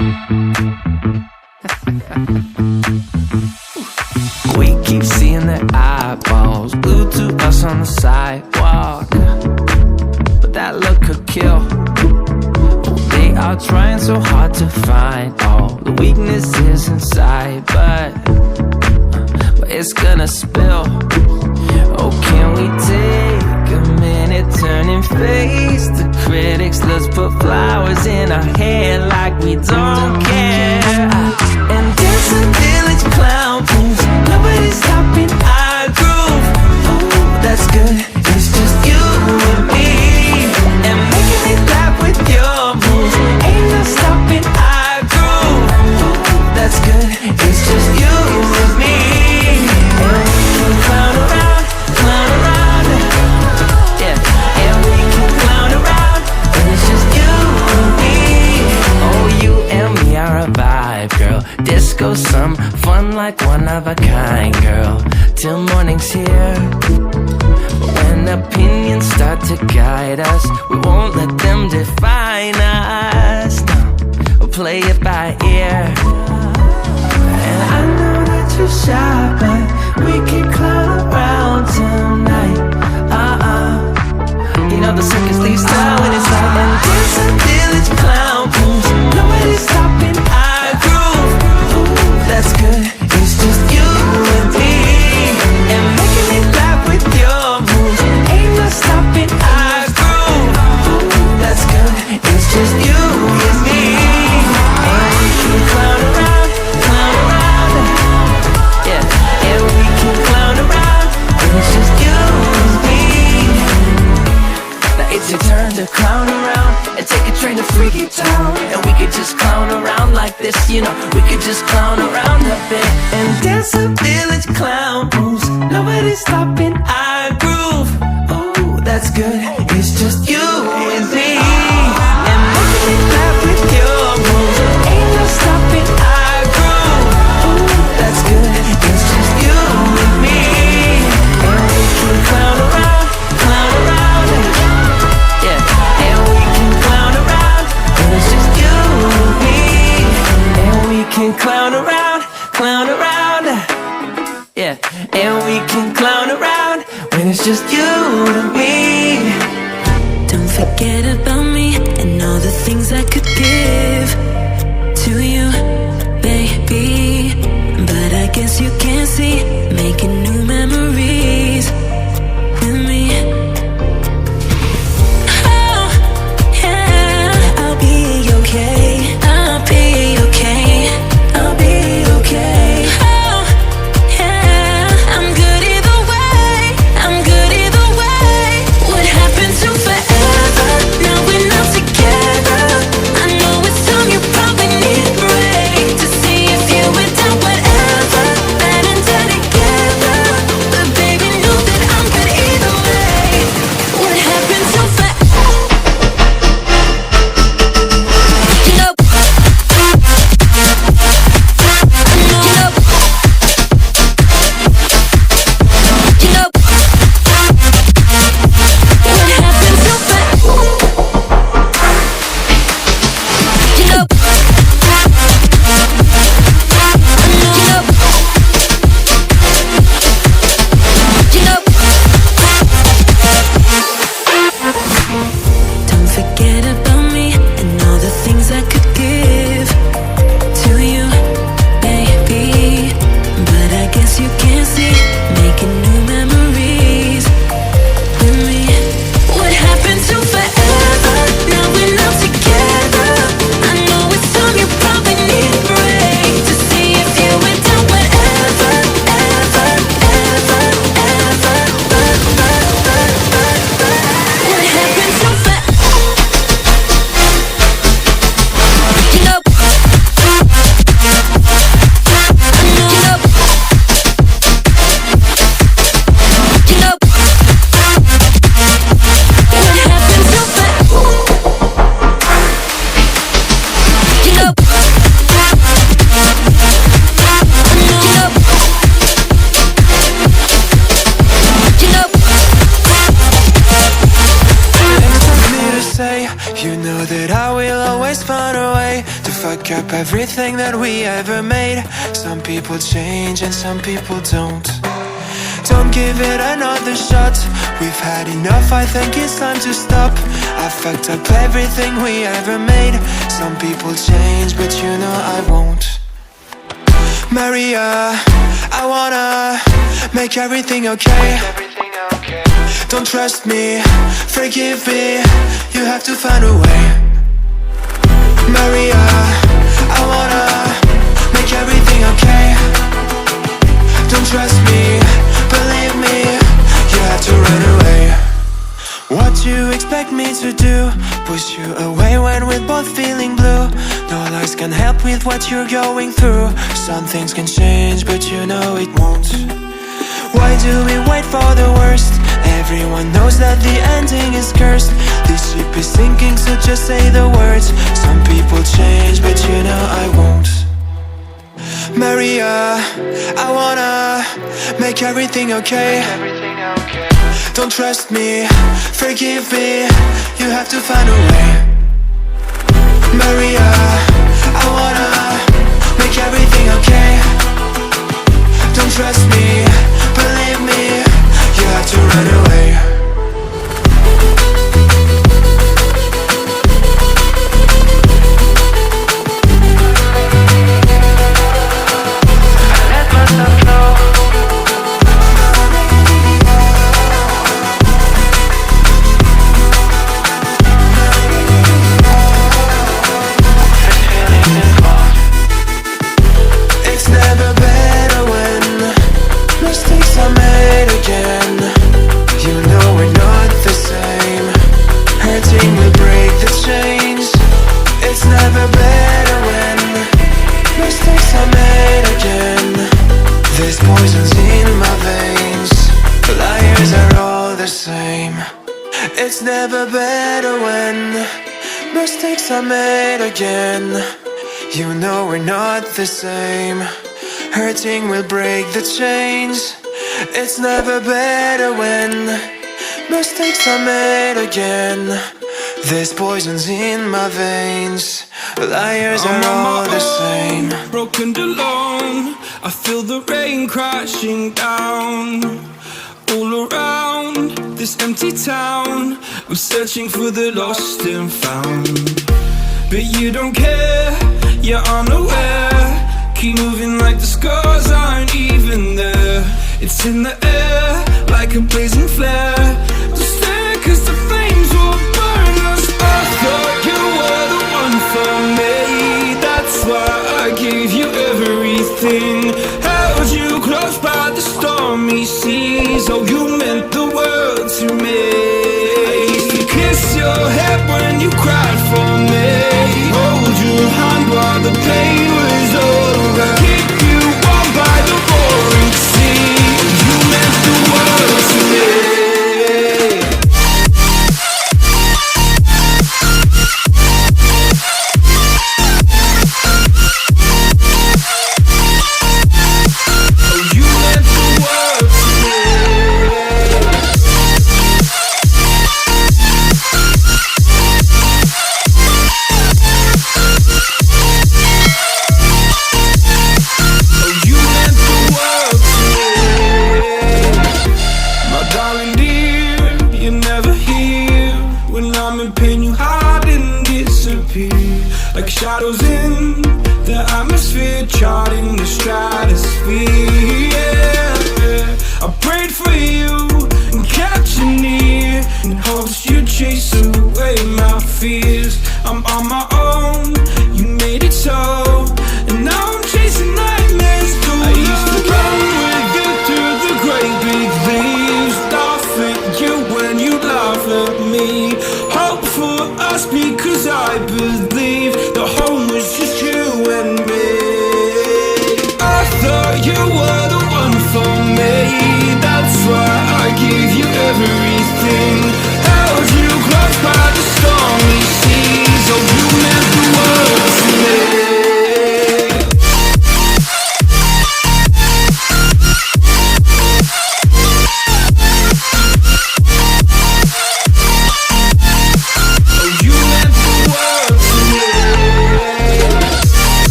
We keep seeing their eyeballs glued to us on the sidewalk, but that look could kill. They are trying so hard to find all the weaknesses inside, but it's gonna spill. Oh, can we take a minute, turn and face the critics? Let's put flowers in our hair like we don't care, and dance a village clown moves. Nobody's stopping our groove. Ooh, that's good. It's just you and me, and making me laugh with your moves. Ain't no stopping our groove. Ooh, that's good. It's just you and me, and we can clown around, yeah. And we can clown around, and it's just you and me. Oh, you and me are a vibe, girl. Disco, some fun like one of a kind, girl. Till morning's here. But when opinions start to guide us, we won't let them define us. No, we'll play it by ear. And I know that you're shy, but we can clown around tonight. You know the circus leaves town when it's out, and dance a village clown moves. Nobody's stopping our groove. Ooh, that's good. It's just you and me, and making me laugh with your moves. Ain't no stopping our groove. Ooh, that's good. It's just you and me, and we can clown around, yeah. And we can clown around, and it's just you and me. Now it's your turn to clown around and take a train to Freaky Town, and we could just clown around like this, you know. We could just clown around a bit and dance a village clown moves. Nobody's stopping our groove. Ooh, that's good. It's just you and me, and making me laugh with your moves. Ain't no stopping our groove. Ooh, that's good. It's just you and me, and we can clown around, yeah. And we can clown around, and it's just you and me, and we can clown around, yeah. And we can clown around when it's just you and me. Don't forget about me and all the things I could give to you, baby. But I guess you can't see, making new memories with me. Oh, yeah, I'll be okay. I'll be okay. I'll be okay. Oh, yeah, I'm good either way. I'm good either way. What happened to forever? Now fuck up everything that we ever made. Some people change and some people don't. Don't give it another shot. We've had enough, I think it's time to stop. I fucked up everything we ever made. Some people change, but you know I won't. Maria, I wanna make everything okay. Don't trust me, forgive me, you have to find a way. Maria, I wanna make everything okay. Don't trust me, believe me, you have to run away. What you expect me to do? Push you away when we're both feeling blue. No lies can help with what you're going through. Some things can change, but you know it won't. Why do we wait for the worst? Everyone knows that the ending is cursed. This ship is sinking, so just say the words. Some people change, but you know I won't. Maria, I wanna make everything okay. Don't trust me, forgive me, you have to find a way. Maria, I wanna make everything okay. Don't trust me, believe me, you have to run away. It's never better when mistakes are made again. You know we're not the same. Hurting will break the chains. It's never better when mistakes are made again. There's poisons in my veins. Liars are all the same. Broken and alone, I feel the rain crashing down. All around this empty town, I'm searching for the lost and found. But you don't care, you're unaware. Keep moving like the scars aren't even there. It's in the air, like a blazing flare. Don't stare, cause the flames will burn us. I thought you were the one for me. That's why I gave you everything. Held you close by the stormy seas. Oh, you meant the world to me. I used to kiss your head when you cried for me. Hold your hand while the pain was over. Keep you warm by the roaring sea. You meant the world to me. Like shadows in the atmosphere, charting the stratosphere. Yeah. I prayed for you and kept you near, in hopes you'd chase away my fears. I'm on my own, you made it so, and now I'm chasing nightmares too. I used to run with you through the great big leaves, laugh at you when you laugh at me. Hope for us because I believe the home was just you and me. I thought you were the one for me. That's why I gave you everything. Held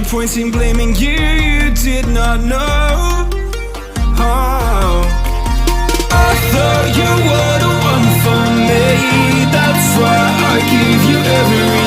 point in blaming you, you did not know. Oh, I thought you were the one for me. That's why I gave you every